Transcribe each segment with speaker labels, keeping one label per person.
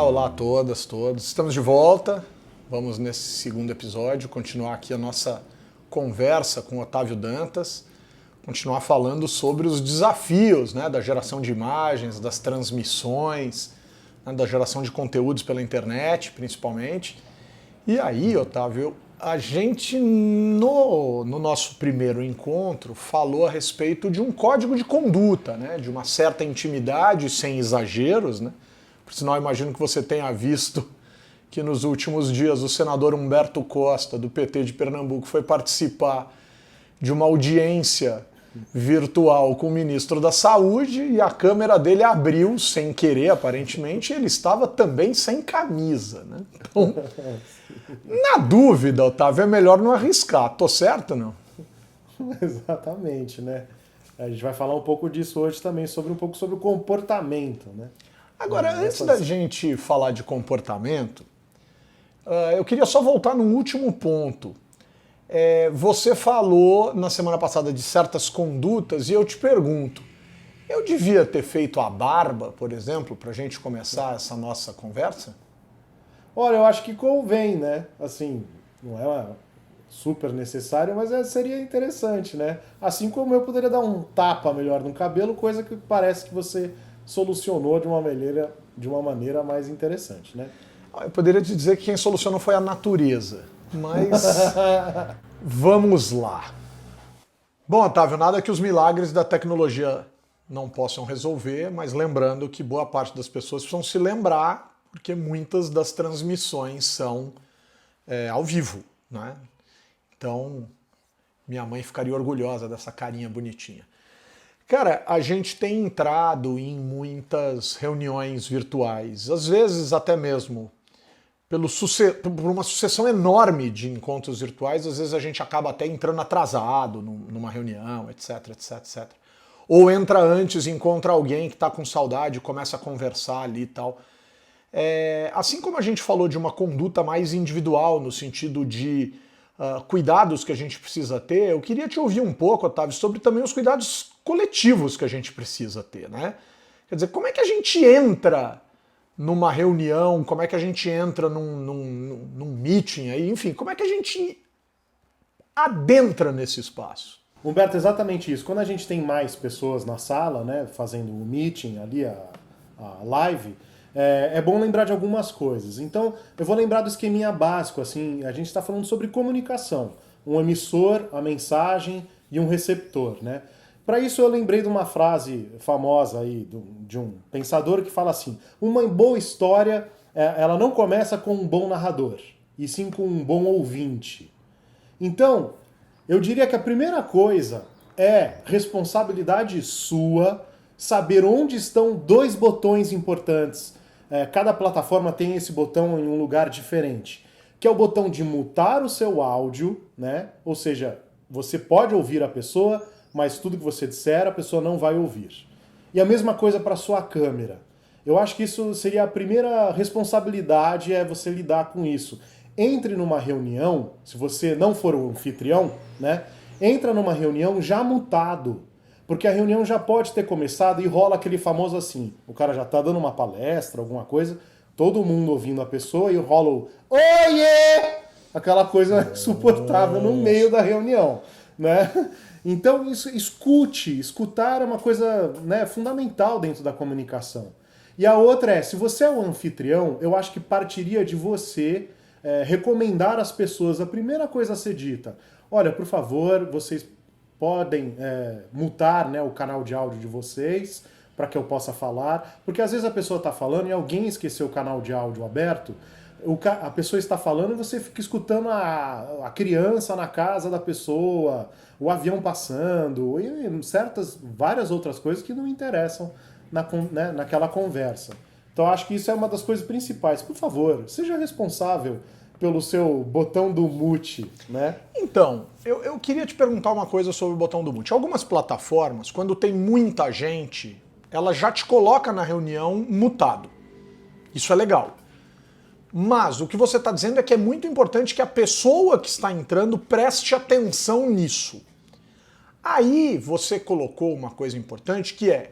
Speaker 1: Olá a todas, todos. Estamos de volta. Vamos nesse segundo episódio continuar aqui a nossa conversa com Otávio Dantas, continuar falando sobre os desafios, né, da geração de imagens, das transmissões, né, da geração de conteúdos pela internet, principalmente. E aí, Otávio, a gente no nosso primeiro encontro falou a respeito de um código de conduta, né, de uma certa intimidade sem exageros, né? Por sinal, imagino que você tenha visto que nos últimos dias o senador Humberto Costa, do PT de Pernambuco, foi participar de uma audiência virtual com o ministro da Saúde e a câmera dele abriu sem querer, aparentemente, e ele estava também sem camisa, né? Então, na dúvida, Otávio, é melhor não arriscar. Tô certo ou não?
Speaker 2: Exatamente, né? A gente vai falar um pouco disso hoje também, um pouco sobre o comportamento, né?
Speaker 1: Agora, antes da gente falar de comportamento, eu queria só voltar num último ponto. Você falou na semana passada de certas condutas e eu te pergunto, eu devia ter feito a barba, por exemplo, para a gente começar essa nossa conversa?
Speaker 2: Olha, eu acho que convém, né? Assim, não é super necessário, mas seria interessante, né? Assim como eu poderia dar um tapa melhor no cabelo, coisa que parece que você solucionou de uma maneira mais interessante, né?
Speaker 1: Eu poderia te dizer que quem solucionou foi a natureza, mas vamos lá. Bom, Otávio, nada que os milagres da tecnologia não possam resolver, mas lembrando que boa parte das pessoas precisam se lembrar, porque muitas das transmissões são ao vivo, né? Então, minha mãe ficaria orgulhosa dessa carinha bonitinha. Cara, a gente tem entrado em muitas reuniões virtuais, às vezes até mesmo por uma sucessão enorme de encontros virtuais, às vezes a gente acaba até entrando atrasado numa reunião, etc, etc, etc. Ou entra antes e encontra alguém que está com saudade, começa a conversar ali e tal. Assim como a gente falou de uma conduta mais individual, no sentido de cuidados que a gente precisa ter, eu queria te ouvir um pouco, Otávio, sobre também os cuidados coletivos que a gente precisa ter, né? Quer dizer, como é que a gente entra numa reunião, como é que a gente entra num meeting aí, enfim, como é que a gente adentra nesse espaço?
Speaker 2: Humberto, exatamente isso. Quando a gente tem mais pessoas na sala, né, fazendo o meeting ali, a live, é bom lembrar de algumas coisas. Então, eu vou lembrar do esqueminha básico, assim, a gente está falando sobre comunicação. Um emissor, a mensagem e um receptor, né? Para isso eu lembrei de uma frase famosa aí de um pensador que fala assim: uma boa história, ela não começa com um bom narrador, e sim com um bom ouvinte. Então, eu diria que a primeira coisa é responsabilidade sua saber onde estão dois botões importantes. Cada plataforma tem esse botão em um lugar diferente, que é o botão de mutar o seu áudio, né? Ou seja, você pode ouvir a pessoa, mas tudo que você disser a pessoa não vai ouvir. E a mesma coisa para sua câmera. Eu acho que isso seria a primeira responsabilidade, é você lidar com isso. Entre numa reunião, se você não for o anfitrião, né? Entra numa reunião já mutado. Porque a reunião já pode ter começado e rola aquele famoso assim, o cara já tá dando uma palestra, alguma coisa, todo mundo ouvindo a pessoa e rola o oiê! Aquela coisa insuportável no meio da reunião, né? Então, escutar é uma coisa, né, fundamental dentro da comunicação. E a outra se você é o anfitrião, eu acho que partiria de você recomendar às pessoas a primeira coisa a ser dita. Olha, por favor, vocês podem mutar, né, o canal de áudio de vocês para que eu possa falar, porque às vezes a pessoa está falando e alguém esqueceu o canal de áudio aberto, a pessoa está falando e você fica escutando a criança na casa da pessoa, o avião passando, e várias outras coisas que não interessam naquela conversa. Então acho que isso é uma das coisas principais. Por favor, seja responsável pelo seu botão do mute, né?
Speaker 1: Então, eu queria te perguntar uma coisa sobre o botão do mute. Algumas plataformas, quando tem muita gente, ela já te coloca na reunião mutado. Isso é legal. Mas o que você está dizendo é que é muito importante que a pessoa que está entrando preste atenção nisso. Aí você colocou uma coisa importante que é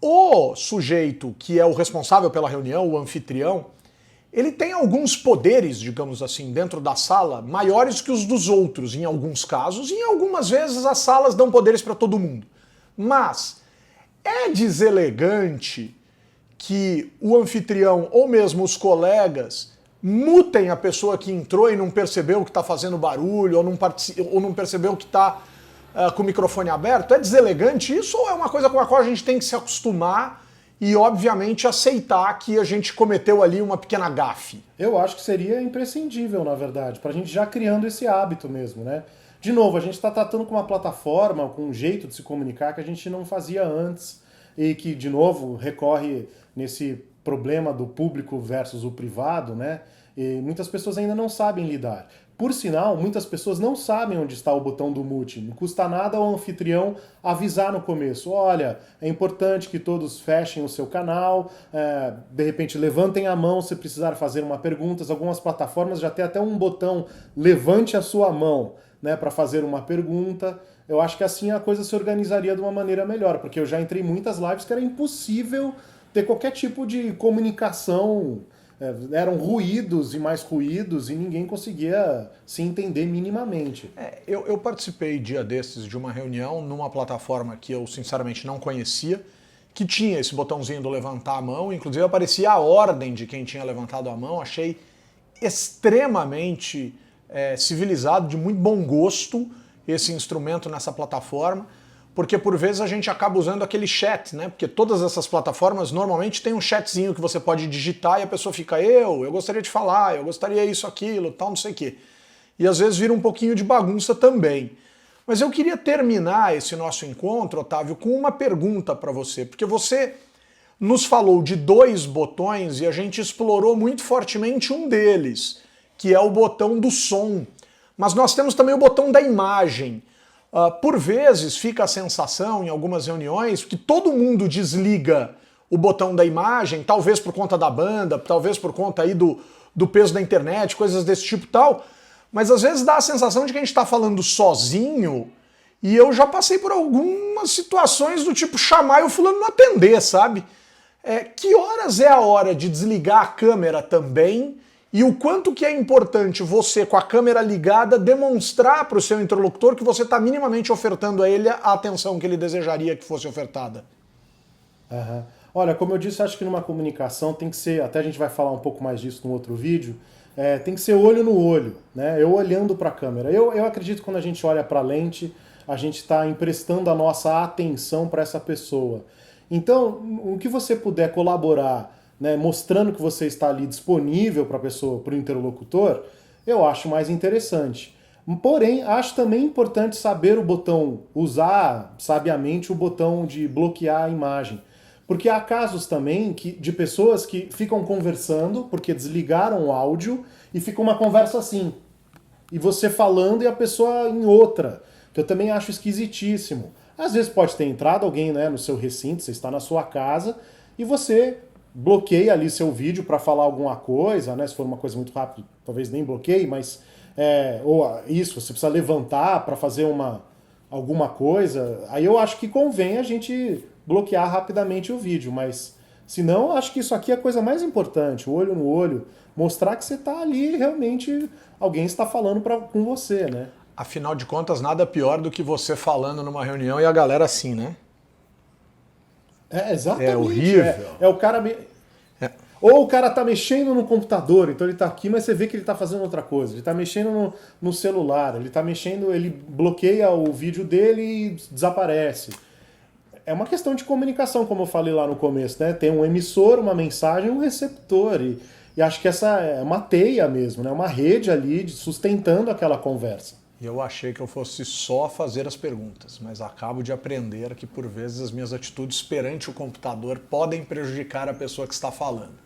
Speaker 1: o sujeito que é o responsável pela reunião, o anfitrião, ele tem alguns poderes, digamos assim, dentro da sala, maiores que os dos outros, em alguns casos, e em algumas vezes as salas dão poderes para todo mundo. Mas é deselegante que o anfitrião ou mesmo os colegas mutem a pessoa que entrou e não percebeu que está fazendo barulho, ou não percebeu que está com o microfone aberto? É deselegante isso ou é uma coisa com a qual a gente tem que se acostumar e, obviamente, aceitar que a gente cometeu ali uma pequena gafe?
Speaker 2: Eu acho que seria imprescindível, na verdade, para a gente já criando esse hábito mesmo, né? De novo, a gente está tratando com uma plataforma, com um jeito de se comunicar que a gente não fazia antes e que, de novo, recorre nesse problema do público versus o privado, né? E muitas pessoas ainda não sabem lidar. Por sinal, muitas pessoas não sabem onde está o botão do mute. Não custa nada ao anfitrião avisar no começo. Olha, é importante que todos fechem o seu canal, de repente levantem a mão se precisar fazer uma pergunta. Algumas plataformas já tem até um botão levante a sua mão, né, para fazer uma pergunta. Eu acho que assim a coisa se organizaria de uma maneira melhor, porque eu já entrei em muitas lives que era impossível ter qualquer tipo de comunicação. Eram ruídos e mais ruídos e ninguém conseguia se entender minimamente.
Speaker 1: Eu participei dia desses de uma reunião numa plataforma que eu sinceramente não conhecia, que tinha esse botãozinho do levantar a mão, inclusive aparecia a ordem de quem tinha levantado a mão. Achei extremamente civilizado, de muito bom gosto esse instrumento nessa plataforma, porque por vezes a gente acaba usando aquele chat, né? Porque todas essas plataformas normalmente tem um chatzinho que você pode digitar e a pessoa fica eu gostaria de falar, eu gostaria isso, aquilo, tal, não sei o quê. E às vezes vira um pouquinho de bagunça também. Mas eu queria terminar esse nosso encontro, Otávio, com uma pergunta para você, porque você nos falou de 2 botões e a gente explorou muito fortemente um deles, que é o botão do som. Mas nós temos também o botão da imagem. Por vezes fica a sensação, em algumas reuniões, que todo mundo desliga o botão da imagem, talvez por conta da banda, talvez por conta aí do peso da internet, coisas desse tipo e tal, mas às vezes dá a sensação de que a gente está falando sozinho, e eu já passei por algumas situações do tipo chamar e o fulano não atender, sabe? Que horas é a hora de desligar a câmera também? E o quanto que é importante você, com a câmera ligada, demonstrar para o seu interlocutor que você está minimamente ofertando a ele a atenção que ele desejaria que fosse ofertada?
Speaker 2: Uhum. Olha, como eu disse, acho que numa comunicação tem que ser, até a gente vai falar um pouco mais disso no outro vídeo, tem que ser olho no olho, né? Eu olhando para a câmera. Eu acredito que quando a gente olha para a lente, a gente está emprestando a nossa atenção para essa pessoa. Então, o que você puder colaborar, né, mostrando que você está ali disponível para a pessoa, para o interlocutor, eu acho mais interessante. Porém, acho também importante saber o botão, usar sabiamente o botão de bloquear a imagem. Porque há casos também de pessoas que ficam conversando porque desligaram o áudio e fica uma conversa assim. E você falando e a pessoa em outra, que eu também acho esquisitíssimo. Às vezes pode ter entrado alguém, né, no seu recinto, você está na sua casa e você bloqueia ali seu vídeo para falar alguma coisa, né? Se for uma coisa muito rápida, talvez nem bloqueie, mas ou isso, você precisa levantar para fazer alguma coisa, aí eu acho que convém a gente bloquear rapidamente o vídeo, mas se não, acho que isso aqui é a coisa mais importante, o olho no olho, mostrar que você está ali realmente, alguém está falando com você, né?
Speaker 1: Afinal de contas, nada pior do que você falando numa reunião e a galera assim, né?
Speaker 2: Exatamente.
Speaker 1: É horrível.
Speaker 2: O cara... Ou o cara tá mexendo no computador, então ele tá aqui, mas você vê que ele tá fazendo outra coisa. Ele tá mexendo no celular, ele tá mexendo, ele bloqueia o vídeo dele e desaparece. É uma questão de comunicação, como eu falei lá no começo, né? Tem um emissor, uma mensagem e um receptor. E acho que essa é uma teia mesmo, né? Uma rede ali sustentando aquela conversa.
Speaker 1: Eu achei que eu fosse só fazer as perguntas, mas acabo de aprender que por vezes as minhas atitudes perante o computador podem prejudicar a pessoa que está falando.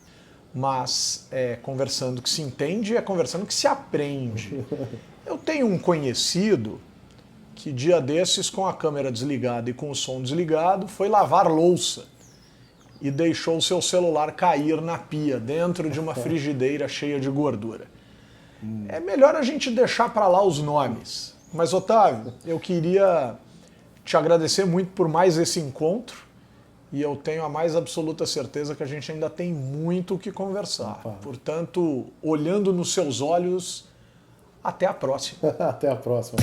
Speaker 1: Mas é conversando que se entende, é conversando que se aprende. Eu tenho um conhecido que dia desses, com a câmera desligada e com o som desligado, foi lavar louça e deixou o seu celular cair na pia, dentro de uma frigideira cheia de gordura. É melhor a gente deixar para lá os nomes. Mas, Otávio, eu queria te agradecer muito por mais esse encontro e eu tenho a mais absoluta certeza que a gente ainda tem muito o que conversar.
Speaker 2: Opa.
Speaker 1: Portanto, olhando nos seus olhos, até a próxima.
Speaker 2: Até a próxima.